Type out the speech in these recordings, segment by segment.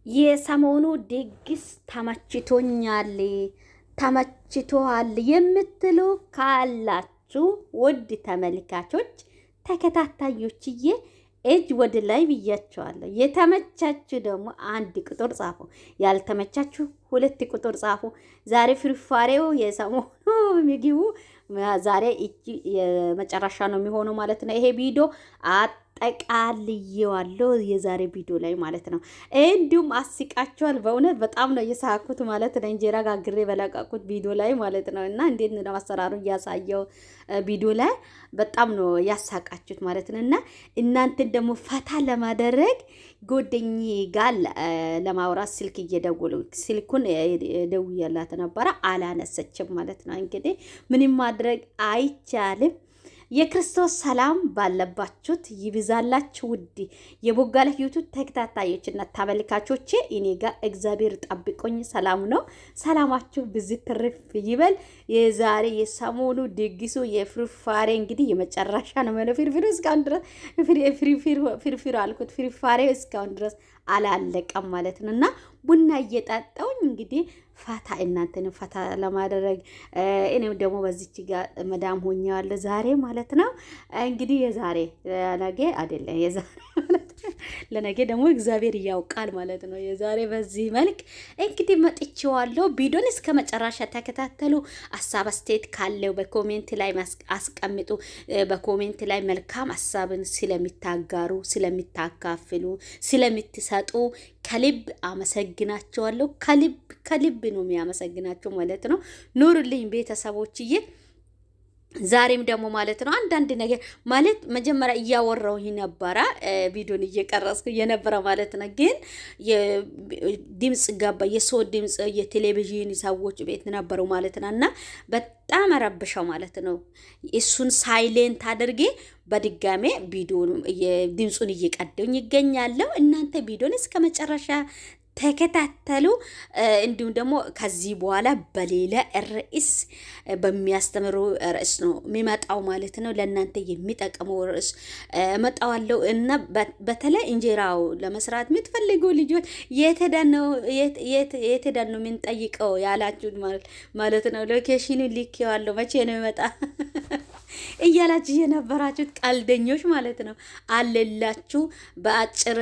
የሰሞኑ ድግስ ተመችቶሃል የምትሉ ካላችሁ ውድ ተመልካቾች ተከታታዮችዬ እጅ ወደ ላይ ብያቸዋለሁ። የተመቻችሁ ደግሞ አንድ ቁጥር ጻፉ፣ ያልተመቻችሁ ሁለት ቁጥር ጻፉ። ዛሬ ፍርፋሬው የሰሞኑ ምግቡ ዛሬ የመጨረሻ ነው የሚሆነው ማለት ነው። ይሄ ቪዲዮ አጠቃልየዋለሁ የዛሬ ቪዲዮ ላይ ማለት ነው። እንዲሁም አስቃቸዋል። በእውነት በጣም ነው እየሳኩት ማለት ነው። እንጀራ ጋግሬ በለቀቁት ቪዲዮ ላይ ማለት ነው። እና እንዴት ነው አሰራሩ እያሳየው ቪዲዮ ላይ በጣም ነው ያሳቃችሁት ማለት ነው። እና እናንተን ደግሞ ፈታ ለማድረግ ጎደኛዬ ጋር ለማውራት ስልክ እየደወሉ ስልኩን ደውዬላት ነበረ፣ አላነሰችም ማለት ነው። እንግዲህ ምንም ማድረግ አይቻልም። የክርስቶስ ሰላም ባለባችሁት ይብዛላችሁ። ውድ የቦጋለ ዩቱብ ተከታታዮችና ተመልካቾቼ እኔ ጋር እግዚአብሔር ጠብቆኝ ሰላም ነው። ሰላማችሁ ብዙ ትርፍ ይበል። የዛሬ የሰሞኑ ድግሱ የፍርፋሬ እንግዲህ የመጨረሻ ነው ማለት ፍርፍሩ እስካሁን ድረስ ፍርፍሩ አልኩት ፍርፋሬ እስካሁን ድረስ አላለቀም ማለት ነው። እና ቡና እየጠጣውኝ እንግዲህ ፈታ እናንተን ፈታ ለማድረግ እኔም ደግሞ በዚች ጋር መዳም ሆኛለሁ ዛሬ ማለት ነው። እንግዲህ የዛሬ ነገ አይደለም የዛሬ ማለት ለነገ ደግሞ እግዚአብሔር ያውቃል ማለት ነው። የዛሬ በዚህ መልክ እንግዲህ መጥቼዋለሁ። ቪዲዮን እስከ መጨረሻ ተከታተሉ። ሀሳብ አስተያየት ካለው በኮሜንት ላይ አስቀምጡ። በኮሜንት ላይ መልካም ሀሳብን ስለሚታጋሩ፣ ስለሚታካፍሉ፣ ስለምትሰጡ ከልብ አመሰግናቸዋለሁ። ከልብ ነው የሚያመሰግናቸው ማለት ነው። ኑሩልኝ ቤተሰቦችዬ። ዛሬም ደግሞ ማለት ነው አንዳንድ ነገር ማለት መጀመሪያ እያወራው ነበረ ቪዲዮን እየቀረጽኩ የነበረ ማለት ነው። ግን ድምጽ ገባ፣ የሰው ድምጽ የቴሌቪዥን ሰዎች ቤት ነበሩ ማለት ነው። እና በጣም ረብሻው ማለት ነው። እሱን ሳይሌንት አድርጌ በድጋሜ ቪዲዮን ድምጹን እየቀደውኝ ይገኛለሁ። እናንተ ቪዲዮን እስከ መጨረሻ ተከታተሉ። እንዲሁም ደግሞ ከዚህ በኋላ በሌላ ርዕስ በሚያስተምሩ ርዕስ ነው የሚመጣው ማለት ነው። ለእናንተ የሚጠቅመው ርዕስ እመጣዋለሁ እና በተለይ እንጀራው ለመስራት የምትፈልጉ ልጆች የተዳነው የምንጠይቀው ያላችሁ ማለት ነው። ሎኬሽኑ ልኬዋለሁ መቼ ነው ይመጣ እያላችሁ የነበራችሁት ቀልደኞች ማለት ነው አለላችሁ በአጭር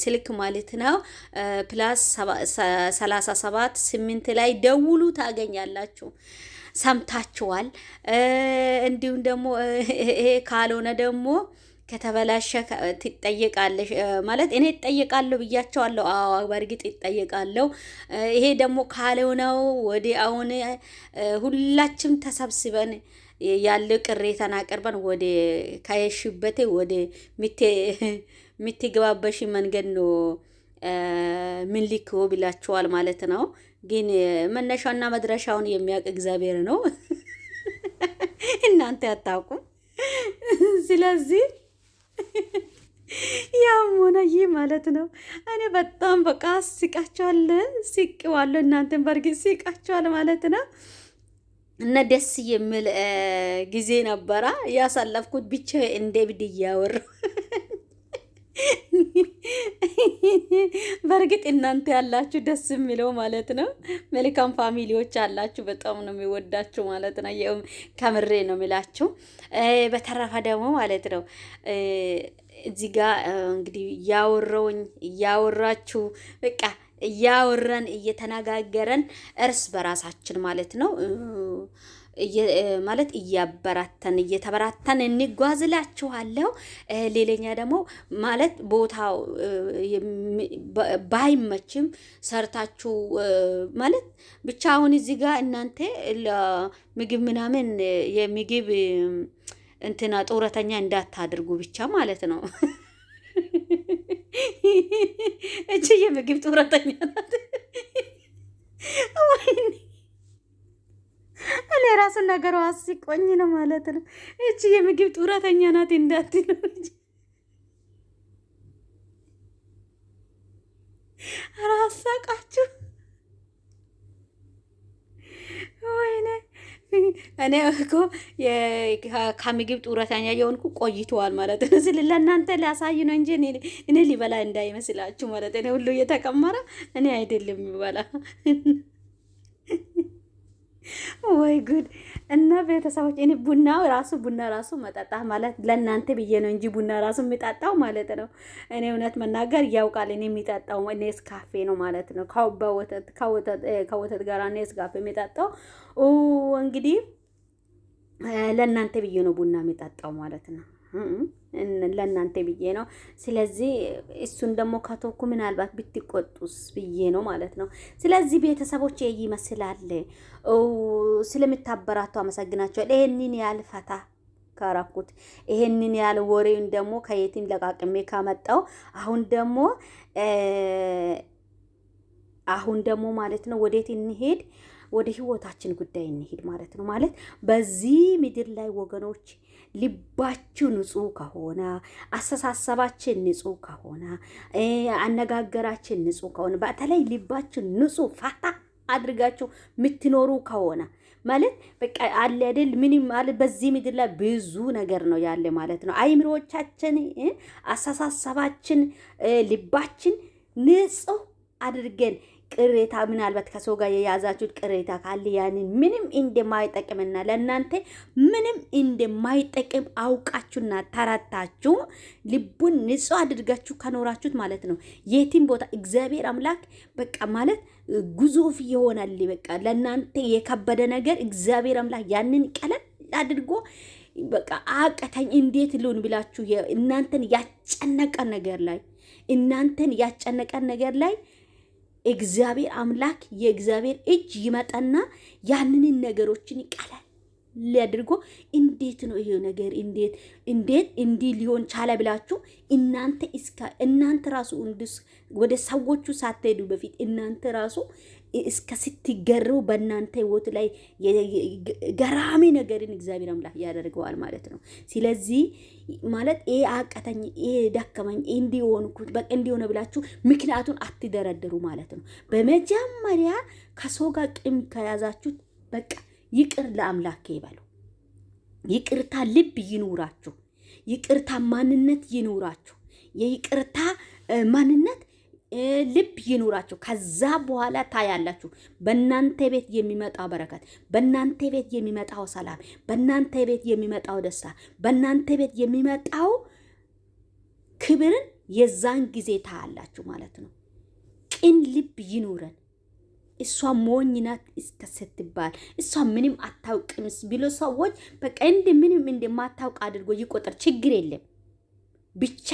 ስልክ ማለት ነው ፕላስ 37 8 ላይ ደውሉ ታገኛላችሁ። ሰምታችኋል። እንዲሁም ደግሞ ይሄ ካልሆነ ደግሞ ከተበላሸ ትጠየቃለሽ ማለት እኔ እጠየቃለሁ ብያቸዋለሁ። አዎ በእርግጥ ይጠየቃለሁ። ይሄ ደግሞ ካልሆነው ወዲ አሁን ሁላችንም ተሰብስበን ያለው ቅሬታን አቅርበን ወደ ካየሽበቴ ወደ ምትገባበሽ መንገድ ነው ምን ሊከው ብላችኋል ማለት ነው። ግን መነሻና መድረሻውን የሚያውቅ እግዚአብሔር ነው። እናንተ አታውቁም። ስለዚህ ያም ሆነ ይህ ማለት ነው እኔ በጣም በቃ ሲቃቸዋለሁ እናንተን በርግጥ ሲቃቸዋል ማለት ነው። እና ደስ የሚል ጊዜ ነበረ ያሳለፍኩት ብቻ እንደ ብድ እያወራሁ በርግጥ እናንተ ያላችሁ ደስ የሚለው ማለት ነው። መልካም ፋሚሊዎች አላችሁ፣ በጣም ነው የሚወዳችሁ ማለት ነው። ከምሬ ነው የሚላችሁ። በተረፈ ደግሞ ማለት ነው እዚህ ጋር እንግዲህ እያወራችሁ በቃ እያወራን እየተነጋገረን እርስ በራሳችን ማለት ነው ማለት እያበራተን እየተበራተን እንጓዝላችኋለሁ። ሌላኛ ደግሞ ማለት ቦታው ባይመችም ሰርታችሁ ማለት ብቻ አሁን እዚህ ጋር እናንተ ለምግብ ምናምን የምግብ እንትና ጡረተኛ እንዳታደርጉ ብቻ ማለት ነው። እቺ የምግብ ጡረተኛ ናት። እኔ ራሱ ነገሩ አስቆኝ ነው ማለት ነው። እቺ የምግብ ጡረተኛ ናት እንዳትሉ እንጂ አራሳቃችሁ። ወይኔ እኔ እኮ ከምግብ ጡረተኛ የሆንኩ ቆይተዋል ማለት ነው። ስለ ለእናንተ ሊያሳይ ነው እንጂ እኔ ሊበላ እንዳይመስላችሁ ማለት ነው። ሁሉ እየተቀመረ እኔ አይደለም የሚበላ። ወይ ጉድ! እና ቤተሰቦች እኔ ቡና ራሱ መጠጣ ማለት ለእናንተ ብዬ ነው እንጂ ቡና ራሱ የሚጠጣው ማለት ነው። እኔ እውነት መናገር ያውቃል እኔ የሚጠጣው ኔስካፌ ነው ማለት ነው። ከወተት ጋር ኔስካፌ የሚጠጣው እንግዲህ ለእናንተ ብዬ ነው ቡና የሚጠጣው ማለት ነው። ለእናንተ ብዬ ነው። ስለዚህ እሱን ደግሞ ከተውኩ ምናልባት ብትቆጡስ ብዬ ነው ማለት ነው። ስለዚህ ቤተሰቦች ይመስላል። ስለምታበራቱ አመሰግናቸዋል። ይሄንን ያልፈታ ካራኩት ይሄንን ያለ ወሬውን ደግሞ ከየትም ለቃቅሜ ካመጣው አሁን ደግሞ ማለት ነው ወዴት እንሄድ? ወደ ህይወታችን ጉዳይ እንሄድ ማለት ነው። ማለት በዚህ ምድር ላይ ወገኖች ልባችሁ ንጹህ ከሆነ አስተሳሰባችን ንጹህ ከሆነ አነጋገራችን ንጹህ ከሆነ በተለይ ልባችሁ ንጹህ ፈታ አድርጋችሁ የምትኖሩ ከሆነ ማለት በቃ አለ አይደል ምንም ማለት በዚህ ምድር ላይ ብዙ ነገር ነው ያለ ማለት ነው። አይምሮቻችን፣ አስተሳሰባችን፣ ልባችን ንጹህ አድርገን ቅሬታ ምናልባት ከሰው ጋር የያዛችሁት ቅሬታ ካለ ያንን ምንም እንደማይጠቅምና ለእናንተ ምንም እንደማይጠቅም አውቃችሁና ተረታችሁ ልቡን ንጹህ አድርጋችሁ ከኖራችሁት ማለት ነው የትም ቦታ እግዚአብሔር አምላክ በቃ ማለት ግዙፍ ይሆናል። በቃ ለእናንተ የከበደ ነገር እግዚአብሔር አምላክ ያንን ቀለል አድርጎ በቃ አቀተኝ እንዴት ልሁን ብላችሁ እናንተን ያጨነቀን ነገር ላይ እግዚአብሔር አምላክ የእግዚአብሔር እጅ ይመጣና ያንንን ነገሮችን ይቀላል ሊያድርጎ እንዴት ነው ይሄ ነገር እንዴት እንዲህ ሊሆን ቻለ ብላችሁ እናንተ ራሱ ወደ ሰዎቹ ሳትሄዱ በፊት እናንተ ራሱ እስከ ስትገሩ በእናንተ ህይወት ላይ ገራሚ ነገርን እግዚአብሔር አምላክ ያደርገዋል ማለት ነው። ስለዚህ ማለት አቀተኝ ደከመኝ እንዲሆንኩት በቃ እንዲሆነ ብላችሁ ምክንያቱን አትደረደሩ ማለት ነው። በመጀመሪያ ከሰው ጋር ቂም ከያዛችሁት በቃ ይቅር ለአምላክ ይበሉ። ይቅርታ ልብ ይኑራችሁ። ይቅርታ ማንነት ይኑራችሁ። የይቅርታ ማንነት ልብ ይኑራችሁ። ከዛ በኋላ ታያላችሁ በእናንተ ቤት የሚመጣው በረከት፣ በእናንተ ቤት የሚመጣው ሰላም፣ በእናንተ ቤት የሚመጣው ደስታ፣ በእናንተ ቤት የሚመጣው ክብርን የዛን ጊዜ ታያላችሁ ማለት ነው። ቅን ልብ ይኑረን። እሷ ሞኝ ናት ስትባል እሷ ምንም አታውቅም ብሎ ሰዎች በቃ ምንም እንደማታውቅ አድርጎ ይቆጠር። ችግር የለም ብቻ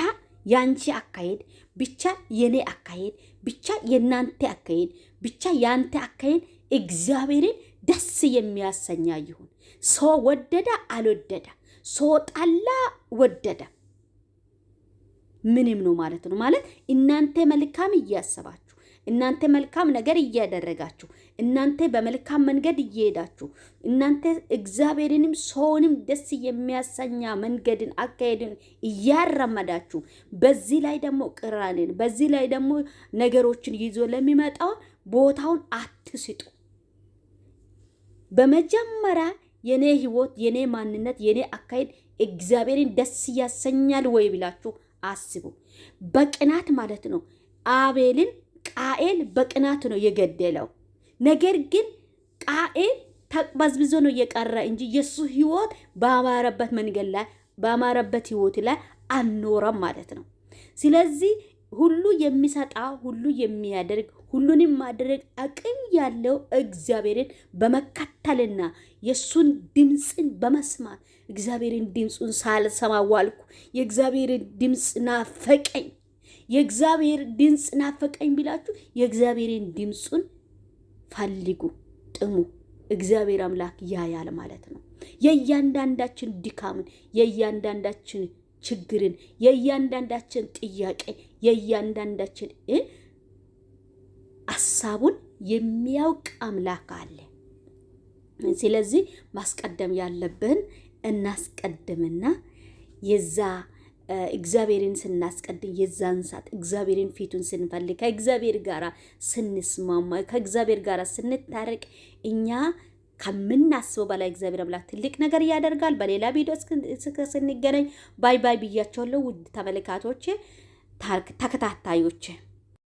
ያንቺ አካሄድ ብቻ የኔ አካሄድ ብቻ የናንተ አካሄድ ብቻ ያንተ አካሄድ እግዚአብሔርን ደስ የሚያሰኛ ይሁን። ሰው ወደደ አልወደደ፣ ሰው ጠላ ወደደ ምንም ነው ማለት ነው። ማለት እናንተ መልካም እያሰባችሁ እናንተ መልካም ነገር እያደረጋችሁ እናንተ በመልካም መንገድ እየሄዳችሁ እናንተ እግዚአብሔርንም ሰውንም ደስ የሚያሰኛ መንገድን አካሄድን እያራመዳችሁ በዚህ ላይ ደግሞ ቅራኔን በዚህ ላይ ደግሞ ነገሮችን ይዞ ለሚመጣው ቦታውን አትስጡ። በመጀመሪያ የኔ ህይወት፣ የኔ ማንነት፣ የኔ አካሄድ እግዚአብሔርን ደስ ያሰኛል ወይ ብላችሁ አስቡ። በቅናት ማለት ነው ቃኤል በቅናት ነው የገደለው። ነገር ግን ቃኤል ተቅበዝብዞ ነው የቀረ እንጂ የሱ ህይወት ባማረበት መንገድ ላይ ባማረበት ህይወት ላይ አልኖረም ማለት ነው። ስለዚህ ሁሉ የሚሰጣ ሁሉ የሚያደርግ ሁሉንም ማድረግ አቅም ያለው እግዚአብሔርን በመከተልና የሱን ድምፅን በመስማት እግዚአብሔርን ድምፁን ሳልሰማ ዋልኩ፣ የእግዚአብሔርን ድምፅ ናፈቀኝ፣ የእግዚአብሔር ድምፅ ናፈቀኝ ብላችሁ የእግዚአብሔርን ድምፁን ፈልጉ፣ ጥሙ። እግዚአብሔር አምላክ ያያል ማለት ነው። የእያንዳንዳችን ድካምን፣ የእያንዳንዳችን ችግርን፣ የእያንዳንዳችን ጥያቄ፣ የእያንዳንዳችን ሐሳቡን የሚያውቅ አምላክ አለ። ስለዚህ ማስቀደም ያለብን እናስቀድምና የዛ እግዚአብሔርን ስናስቀድም የዛን ሰዓት እግዚአብሔርን ፊቱን ስንፈልግ ከእግዚአብሔር ጋር ስንስማማ ከእግዚአብሔር ጋር ስንታረቅ እኛ ከምናስበው በላይ እግዚአብሔር አምላክ ትልቅ ነገር ያደርጋል። በሌላ ቪዲዮ ስንገናኝ ባይ ባይ ብያቸዋለሁ ውድ ተመልካቾቼ ተከታታዮቼ።